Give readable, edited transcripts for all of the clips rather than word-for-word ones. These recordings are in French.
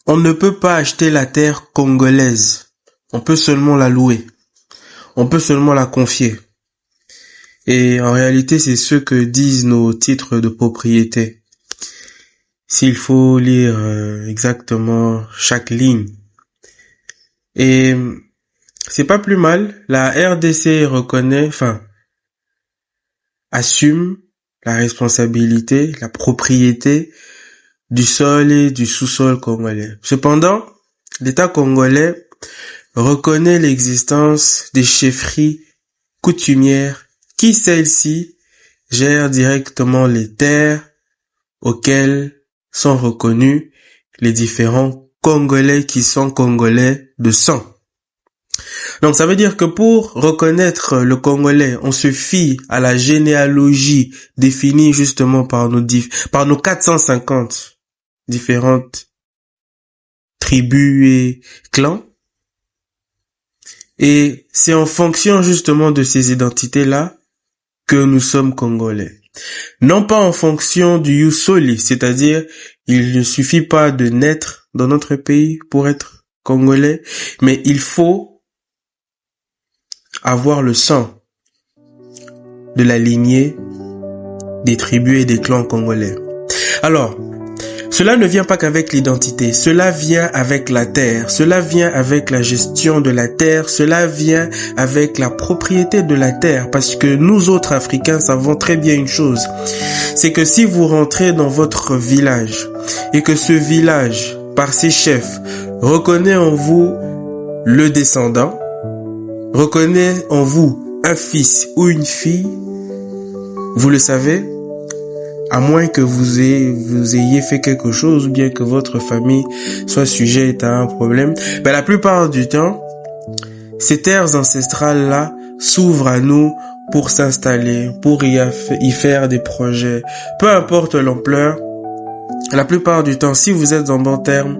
On ne peut pas acheter la terre congolaise. On peut seulement la louer. On peut seulement la confier. Et en réalité, c'est ce que disent nos titres de propriété. S'il faut lire exactement chaque ligne. Et c'est pas plus mal. La RDC reconnaît, assume la responsabilité, la propriété du sol et du sous-sol congolais. Cependant, l'État congolais reconnaît l'existence des chefferies coutumières qui, celles-ci, gèrent directement les terres auxquelles sont reconnus les différents Congolais qui sont Congolais de sang. Donc ça veut dire que pour reconnaître le Congolais, on se fie à la généalogie définie justement par nos 450 différentes tribus et clans. Et c'est en fonction justement de ces identités-là que nous sommes Congolais. Non pas en fonction du ius soli, c'est-à-dire il ne suffit pas de naître dans notre pays pour être Congolais, mais il faut avoir le sang de la lignée des tribus et des clans congolais. Alors, cela ne vient pas qu'avec l'identité, cela vient avec la terre, cela vient avec la gestion de la terre, cela vient avec la propriété de la terre, parce que nous autres Africains savons très bien une chose, c'est que si vous rentrez dans votre village et que ce village, par ses chefs, reconnaît en vous le descendant, reconnaît en vous un fils ou une fille, vous le savez, à moins que vous ayez fait quelque chose ou bien que votre famille soit sujette à un problème, la plupart du temps, ces terres ancestrales-là s'ouvrent à nous pour s'installer, pour y faire des projets. Peu importe l'ampleur, la plupart du temps, si vous êtes en bon terme,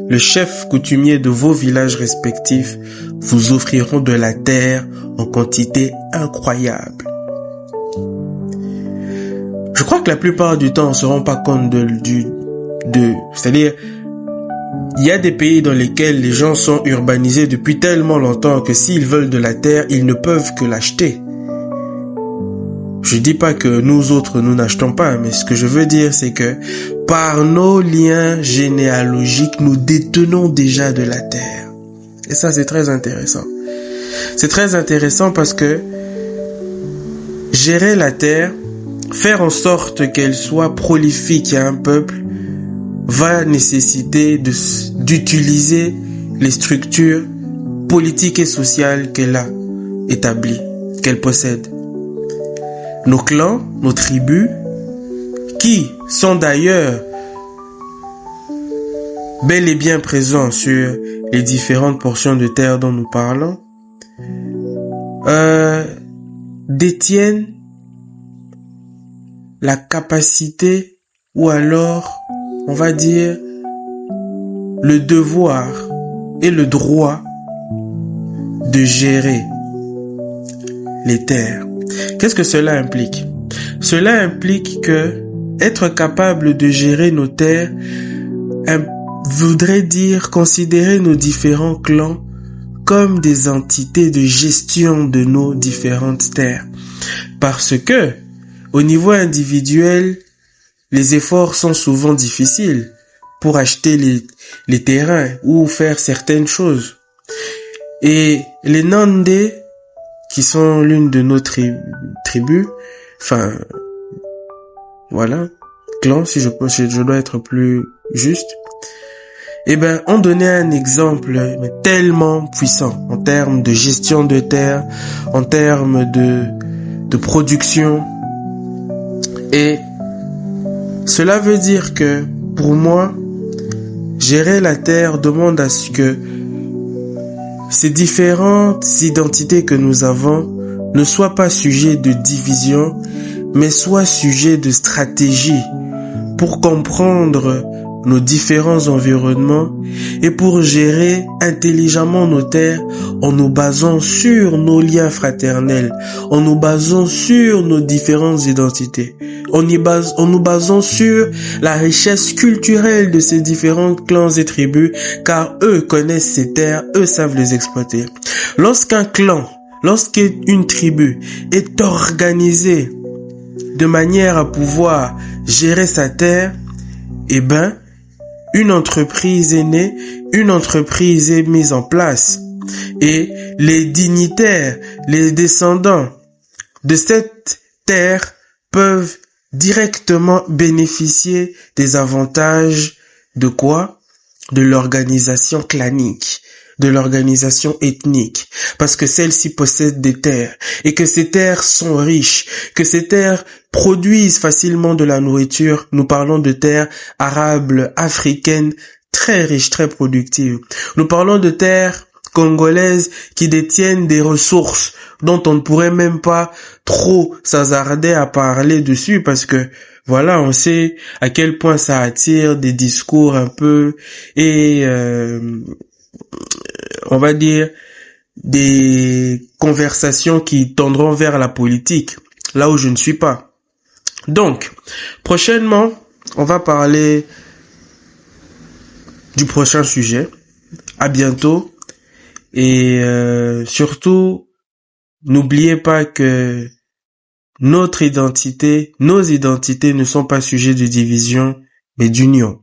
le chef coutumier de vos villages respectifs vous offriront de la terre en quantité incroyable. Je crois que la plupart du temps, on se rend pas compte c'est-à-dire, il y a des pays dans lesquels les gens sont urbanisés depuis tellement longtemps que s'ils veulent de la terre, ils ne peuvent que l'acheter. Je dis pas que nous autres, nous n'achetons pas, mais ce que je veux dire, c'est que par nos liens généalogiques, nous détenons déjà de la terre. Et ça, c'est très intéressant. C'est très intéressant parce que gérer la terre, faire en sorte qu'elle soit prolifique à un peuple, va nécessiter d'utiliser les structures politiques et sociales qu'elle a établies, qu'elle possède. Nos clans, nos tribus, qui sont d'ailleurs bel et bien présents sur les différentes portions de terre dont nous parlons, détiennent la capacité ou alors, on va dire, le devoir et le droit de gérer les terres. Qu'est-ce que cela implique? Cela implique que être capable de gérer nos terres voudrait dire considérer nos différents clans comme des entités de gestion de nos différentes terres. Parce que, au niveau individuel, les efforts sont souvent difficiles pour acheter les terrains ou faire certaines choses. Et les Nandés, qui sont l'une de nos tribus, clans, si je dois être plus juste, ont donné un exemple tellement puissant en termes de gestion de terre, en termes de production. Et cela veut dire que, pour moi, gérer la terre demande à ce que ces différentes identités que nous avons ne soient pas sujets de division, mais soient sujets de stratégie pour comprendre nos différents environnements et pour gérer intelligemment nos terres en nous basant sur nos liens fraternels, en nous basant sur nos différentes identités, en nous basant sur la richesse culturelle de ces différents clans et tribus, car eux connaissent ces terres, eux savent les exploiter. Lorsqu'une tribu est organisée de manière à pouvoir gérer sa terre, eh ben, une entreprise est née, une entreprise est mise en place. Et les dignitaires, les descendants de cette terre peuvent directement bénéficier des avantages de quoi? De l'organisation clanique, de l'organisation ethnique, parce que celle-ci possède des terres, et que ces terres sont riches, que ces terres produisent facilement de la nourriture. Nous parlons de terres arables, africaines, très riches, très productives. Nous parlons de terres congolaises qui détiennent des ressources dont on ne pourrait même pas trop s'hasarder à parler dessus, parce que voilà, on sait à quel point ça attire des discours un peu et on va dire des conversations qui tendront vers la politique, là où je ne suis pas. Donc, prochainement, on va parler du prochain sujet. À bientôt. Et surtout, n'oubliez pas que nos identités ne sont pas sujets de division, mais d'union.